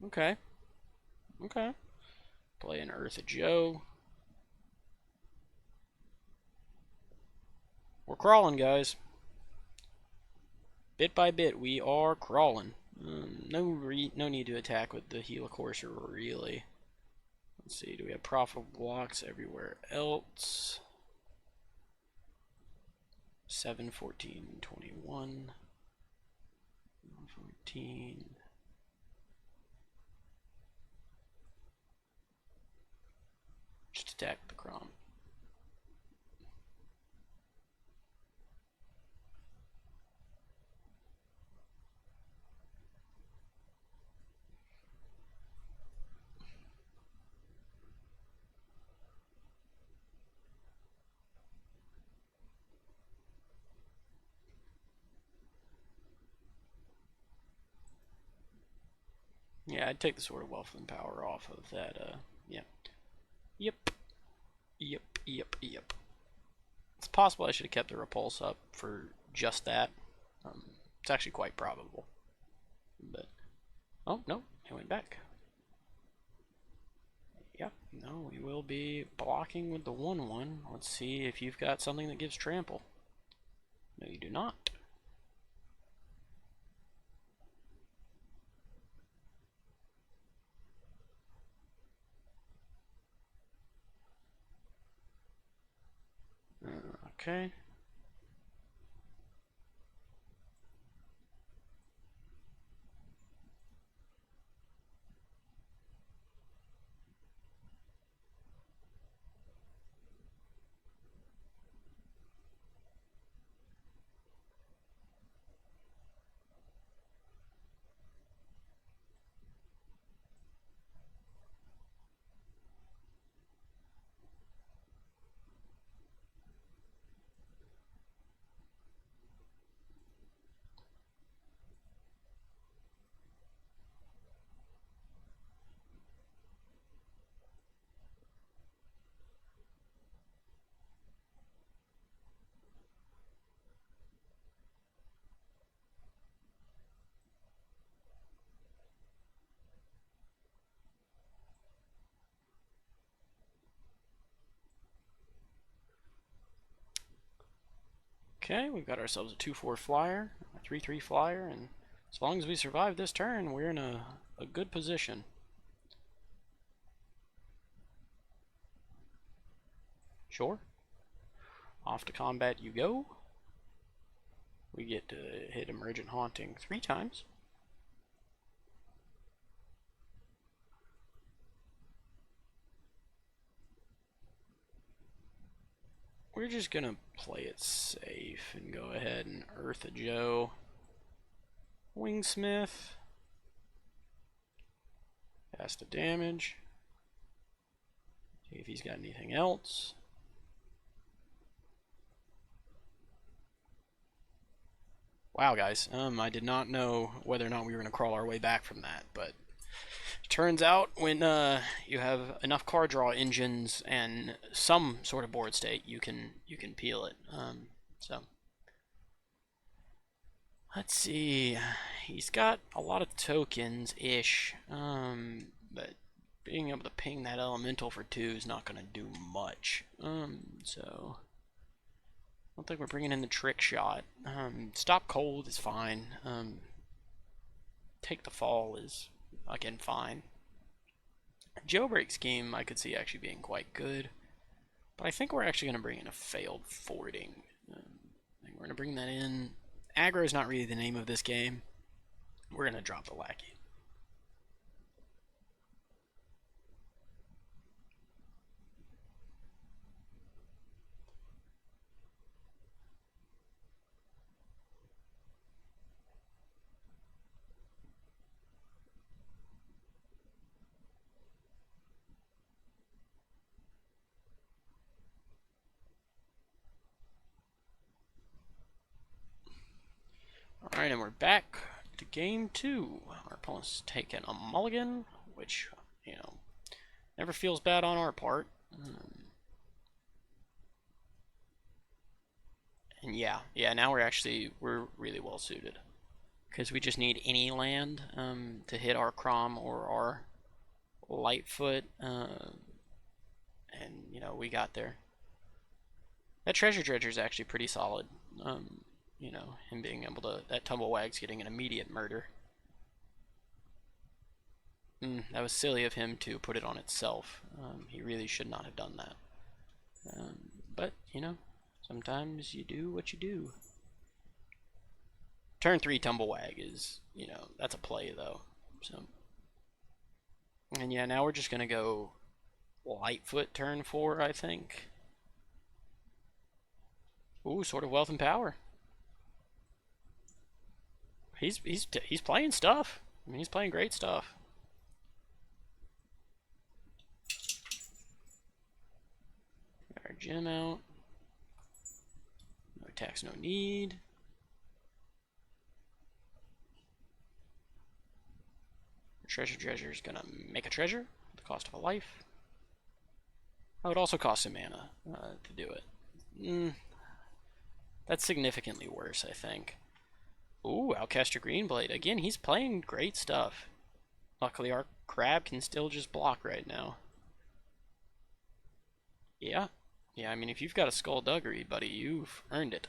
Okay. Okay. Play an Eartha Joe. We're crawling, guys. Bit by bit, we are crawling. No need to attack with the Helicourser, really. Let's see, do we have profitable blocks everywhere else? 7, 14, 21, 14. Just attack the Crom. Yeah, I'd take the Sword of Wealth and Power off of that, yeah. Yep. It's possible I should have kept the Repulse up for just that. It's actually quite probable. But, oh, no, he went back. Yep, no, we will be blocking with the 1/1. Let's see if you've got something that gives trample. No, you do not. Okay. Okay, we've got ourselves a 2/4 flyer, a 3/3 flyer, and as long as we survive this turn, we're in a good position. Sure. Off to combat you go. We get to hit Emergent Haunting 3 times. We're just gonna play it safe and go ahead and Earth a Joe. Wingsmith. Pass the damage. See if he's got anything else. Wow, guys. I did not know whether or not we were going to crawl our way back from that, but turns out when you have enough card draw engines and some sort of board state, you can peel it. So let's see. He's got a lot of tokens-ish, but being able to ping that elemental for 2 is not going to do much. So I don't think we're bringing in the trick shot. Stop cold is fine. Take the fall is, again, fine. Jailbreak scheme I could see actually being quite good. But I think we're actually going to bring in a failed forwarding. I think we're going to bring that in. Aggro is not really the name of this game. We're going to drop the lackey. Alright, and we're back to game 2. Our opponent's taking a mulligan, which, you know, never feels bad on our part. And yeah, now we're really well suited. Because we just need any land to hit our Crom or our Lightfoot. And, you know, we got there. That Treasure Dredger is actually pretty solid. You know, him being able to, that Tumblewag's getting an immediate murder. That was silly of him to put it on itself. He really should not have done that. But, you know, sometimes you do what you do. Turn 3 Tumblewag is, you know, that's a play though. So, and yeah, now we're just gonna go Lightfoot turn 4, I think. Ooh, Sword of Wealth and Power. He's playing stuff. I mean, he's playing great stuff. Got our gem out. No attacks, no need. Treasure Dredger is gonna make a treasure at the cost of a life. I would also cost him mana to do it. That's significantly worse, I think. Ooh, Outcaster Greenblade. Again, he's playing great stuff. Luckily, our crab can still just block right now. Yeah. Yeah, I mean, if you've got a Skullduggery, buddy, you've earned it.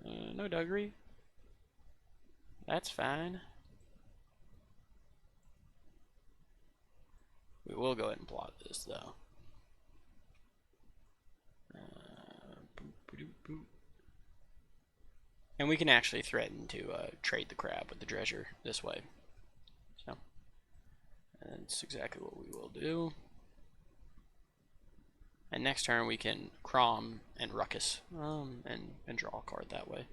No Duggery. That's fine. We will go ahead and plot this, though. And we can actually threaten to trade the crab with the Dredger this way. So, that's exactly what we will do. And next turn we can Crom and Ruckus and draw a card that way.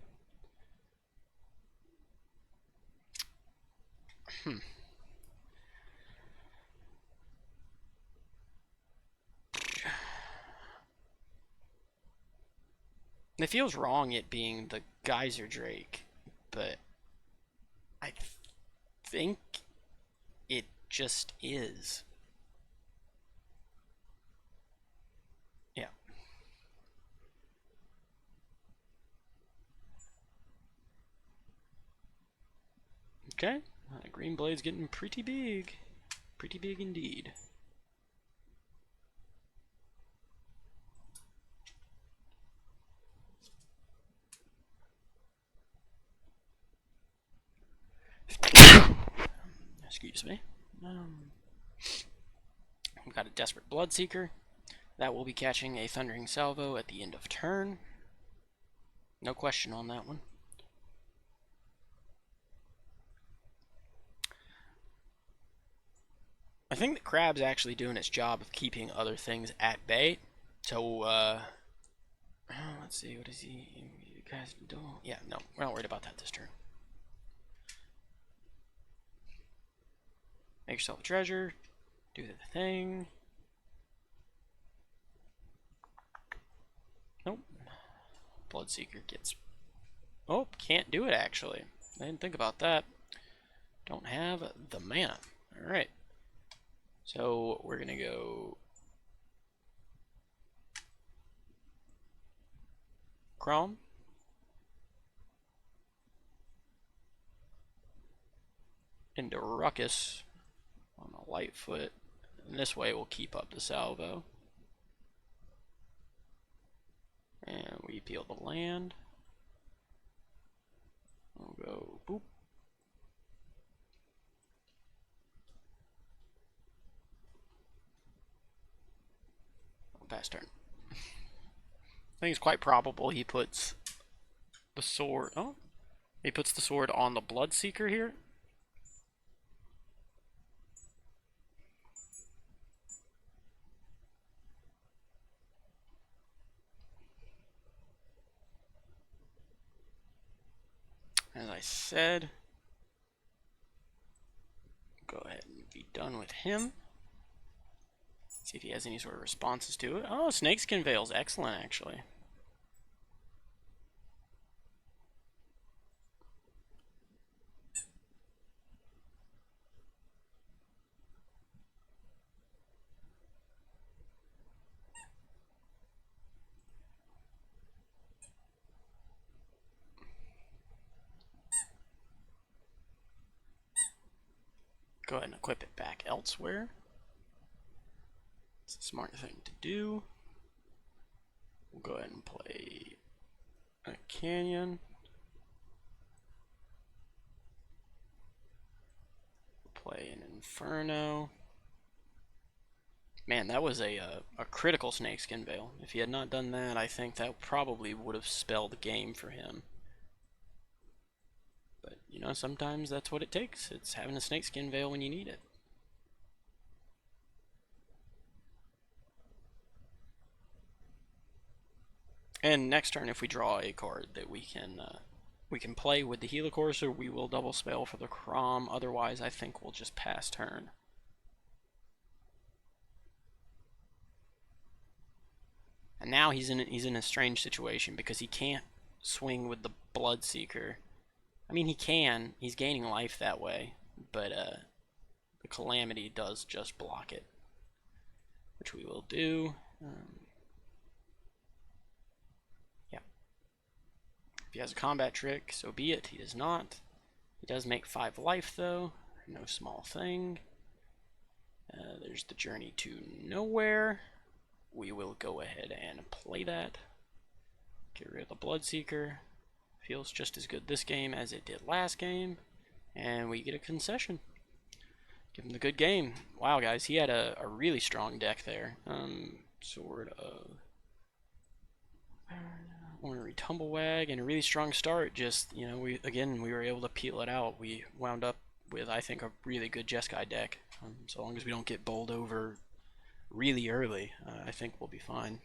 It feels wrong it being the Geyser Drake, but I think it just is. Yeah. Okay. Greenblade's getting pretty big. Pretty big indeed. Excuse me. We've got a Desperate Bloodseeker. That will be catching a Thundering Salvo at the end of turn. No question on that one. I think the Crab's actually doing its job of keeping other things at bay. So, let's see, what is he? You guys don't. Yeah, no, we're not worried about that this turn. Make yourself a treasure. Do the thing. Nope. Bloodseeker gets. Oh, can't do it actually. I didn't think about that. Don't have the mana. Alright. So we're gonna go Chrome. Into Ruckus on a Lightfoot. And this way we'll keep up the salvo. And we peel the land. We'll go boop. Pass turn. I think it's quite probable he puts the sword. Oh, he puts the sword on the Bloodseeker here. As I said, go ahead and be done with him. See if he has any sort of responses to it. Oh, Snakeskin Veil's excellent, actually. Go ahead and equip it back elsewhere. It's a smart thing to do. We'll go ahead and play a Canyon. Play an Inferno. Man, that was a critical Snakeskin Veil. If he had not done that, I think that probably would have spelled the game for him. But, you know, sometimes that's what it takes. It's having a Snakeskin Veil when you need it. And next turn, if we draw a card that we can play with the Helicourser, we will double spell for the Crom. Otherwise, I think we'll just pass turn. And now he's in a strange situation because he can't swing with the Bloodseeker. I mean, he can. He's gaining life that way, but the Calamity does just block it, which we will do. Yeah. If he has a combat trick, so be it. He does not. He does make 5 life, though. No small thing. There's the Journey to Nowhere. We will go ahead and play that. Get rid of the Bloodseeker. Feels just as good this game as it did last game. And we get a concession. Give him the good game. Wow, guys, he had a really strong deck there. Sword of Ornery Tumblewag and a really strong start. Just, you know, we were able to peel it out. We wound up with, I think, a really good Jeskai deck. So long as we don't get bowled over really early, I think we'll be fine.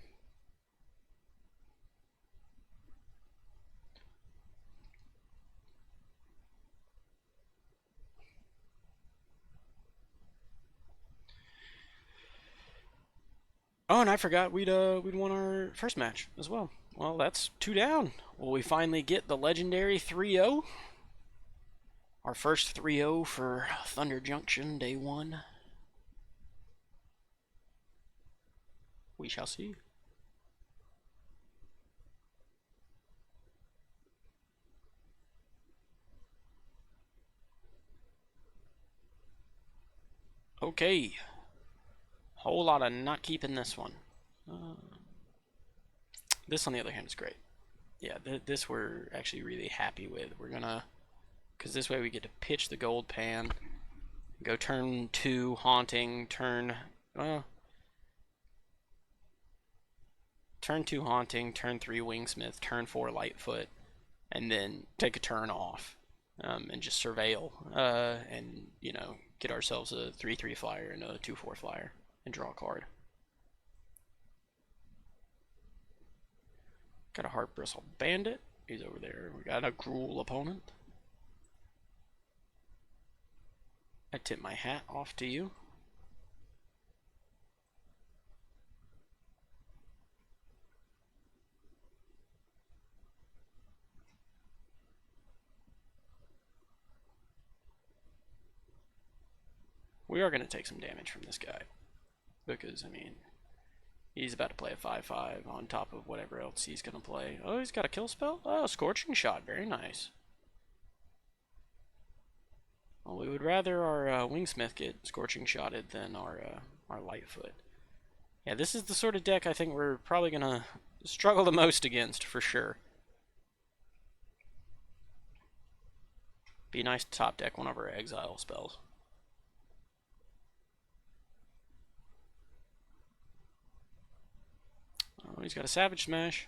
Oh, and I forgot we'd won our first match as well. Well, that's 2 down. Will we finally get the legendary 3-0? Our first 3-0 for Thunder Junction, day 1. We shall see. Okay. Whole lot of not keeping this one. This, on the other hand, is great. Yeah, this we're actually really happy with. We're gonna, because this way we get to pitch the gold pan. Go turn 2 haunting, turn 2 haunting, turn 3 wingsmith, turn 4 lightfoot, and then take a turn off, and just surveil, and get ourselves a 3/3 flyer and a 2/4 flyer and draw a card. Got a Heart Bristle Bandit. He's over there. We got a Gruul opponent. I tip my hat off to you. We are going to take some damage from this guy. Because, I mean, he's about to play a 5/5 on top of whatever else he's going to play. Oh, he's got a kill spell? Oh, Scorching Shot. Very nice. Well, we would rather our Wingsmith get Scorching Shotted than our Lightfoot. Yeah, this is the sort of deck I think we're probably going to struggle the most against, for sure. Be nice to top deck one of our exile spells. Oh, he's got a Savage Smash.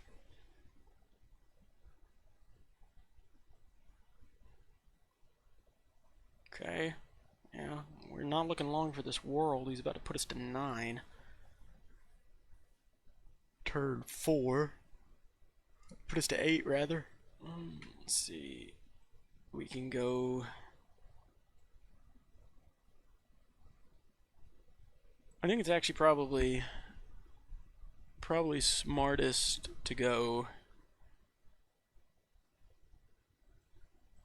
Okay. Yeah, we're not looking long for this world. He's about to put us to 9. Turn 4. Put us to 8, rather. Let's see. We can go... I think it's actually probably smartest to go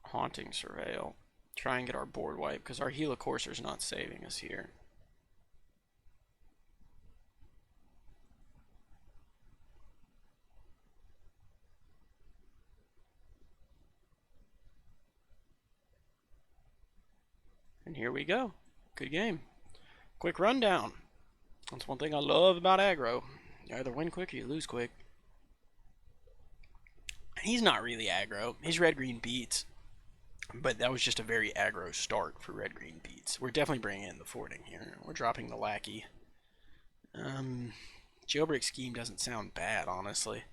Haunting Surveil. Try and get our board wipe, because our Helicourser's not saving us here. And here we go. Good game. Quick rundown. That's one thing I love about aggro. You either win quick or you lose quick. He's not really aggro. His red-green beats. But that was just a very aggro start for red-green beats. We're definitely bringing in the forwarding here. We're dropping the lackey. Jailbreak Scheme doesn't sound bad, honestly.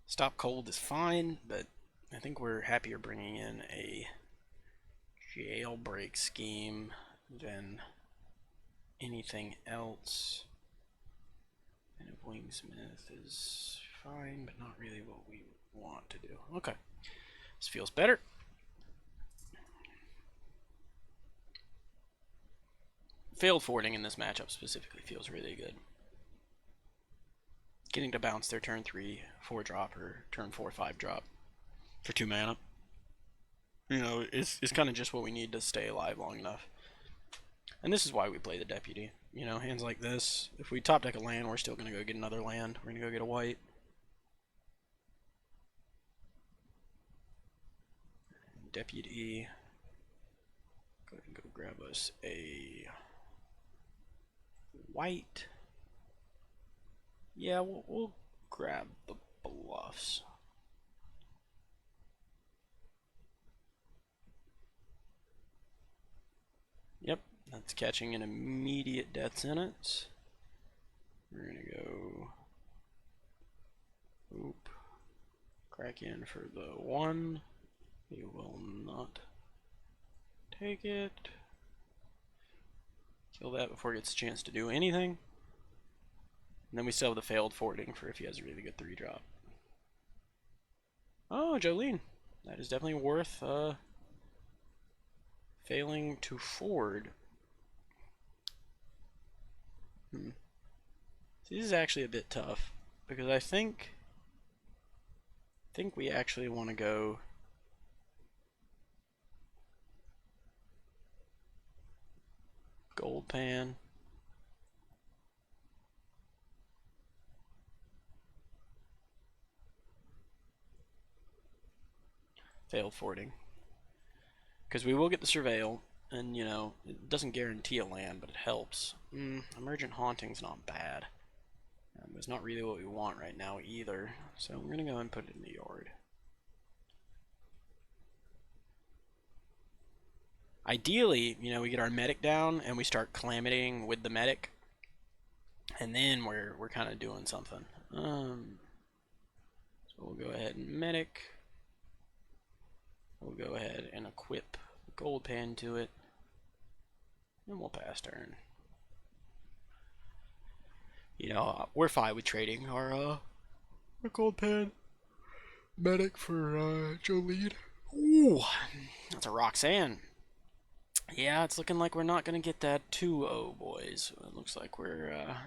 Stop Cold is fine, but I think we're happier bringing in a Jailbreak Scheme than anything else. And a Wingsmith is fine, but not really what we want to do. Okay. This feels better. Failed forwarding in this matchup specifically feels really good. Getting to bounce their turn 3 4-drop or turn 4 5-drop for 2 mana. It's kind of just what we need to stay alive long enough. And this is why we play the Deputy. Hands like this. If we top deck a land, we're still going to go get another land. We're going to go get a white. Deputy. Go ahead and go grab us a white. Yeah, we'll grab the bluffs. Yep, that's catching an immediate death sentence. We're gonna go crack in for the 1. He will not take it. Kill that before he gets a chance to do anything. And then we still have the failed forwarding for if he has a really good 3-drop. Oh, Jolene. That is definitely worth failing to forward. This is actually a bit tough because I think we actually want to go Gold Pan. Failed forwarding. Because we will get the Surveil, and it doesn't guarantee a land, but it helps. Emergent Haunting's not bad. It's not really what we want right now either, so we're going to go and put it in the yard. Ideally, you know, we get our medic down and we start calamitying with the medic, and then we're kind of doing something. So we'll go ahead and medic. We'll go ahead and equip gold pan to it, and we'll pass turn. You know, we're fine with trading our gold pan medic for Jolene. Ooh, that's a Roxanne. Yeah, it's looking like we're not gonna get that 2-0, boys. It looks like we're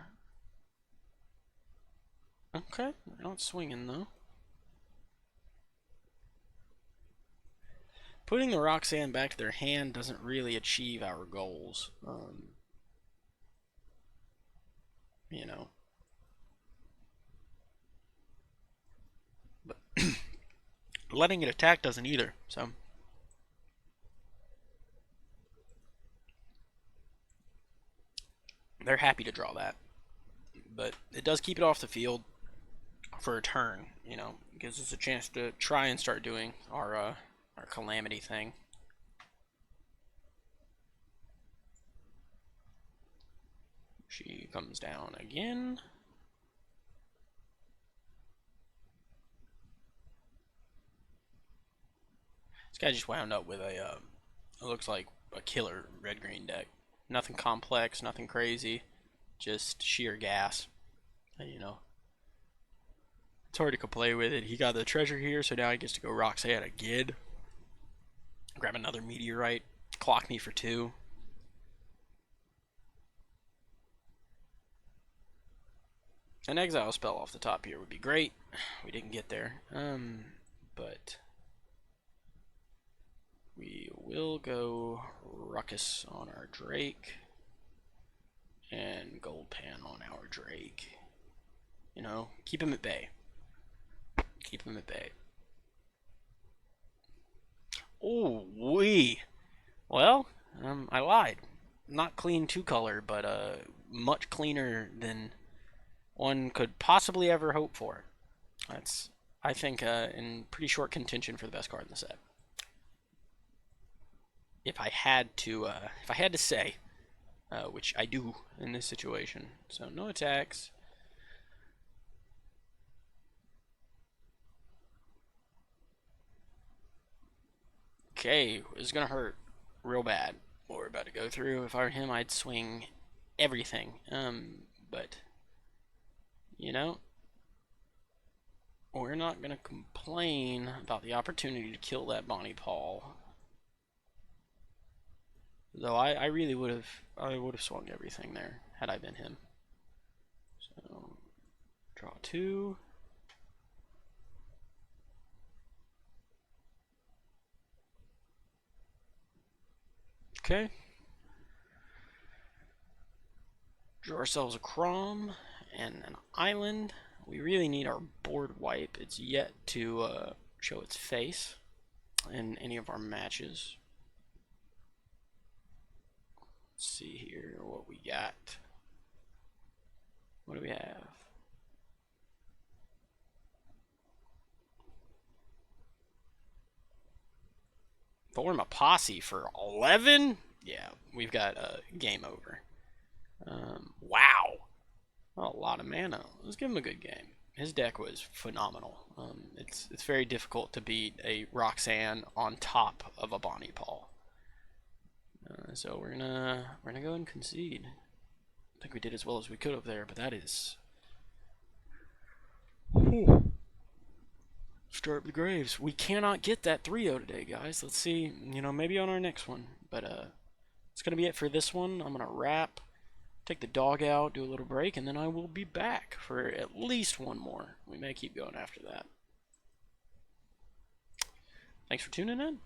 okay. We're not swinging though. Putting the Roxanne back to their hand doesn't really achieve our goals. You know. But letting it attack doesn't either, so. They're happy to draw that. But it does keep it off the field for a turn, you know. It gives us a chance to try and start doing our calamity thing. She comes down again. This guy just wound up with a, it looks like a killer red-green deck. Nothing complex, nothing crazy, just sheer gas. You know, it's hard to play with it. He got the treasure here, so now he gets to go Roxanne again. Grab another meteorite, clock me for 2. An exile spell off the top here would be great. We didn't get there, but we will go Ruckus on our Drake and Gold Pan on our Drake. You know, keep him at bay. Keep him at bay. Oh, well, I lied. Not clean 2-color, but much cleaner than one could possibly ever hope for. That's, I think, in pretty short contention for the best card in the set. If I had to say, which I do in this situation. So no attacks. Okay, this is gonna hurt real bad what we're about to go through. If I were him, I'd swing everything. But you know, we're not gonna complain about the opportunity to kill that Bonnie Paul. Though I really would have swung everything there had I been him. So draw 2. Okay. Draw ourselves a Crom and an island. We really need our board wipe. It's yet to show its face in any of our matches. Let's see here what we got. What do we have? Form a posse for 11? Yeah, we've got a game over. Wow. A lot of mana. Let's give him a good game. His deck was phenomenal. It's very difficult to beat a Roxanne on top of a Bonnie Paul. So we're gonna go and concede. I think we did as well as we could have there, but that is. Stir up the graves. We cannot get that 3-0 today, guys. Let's see. You know, maybe on our next one. But it's gonna be it for this one. I'm gonna wrap, take the dog out, do a little break, and then I will be back for at least one more. We may keep going after that. Thanks for tuning in.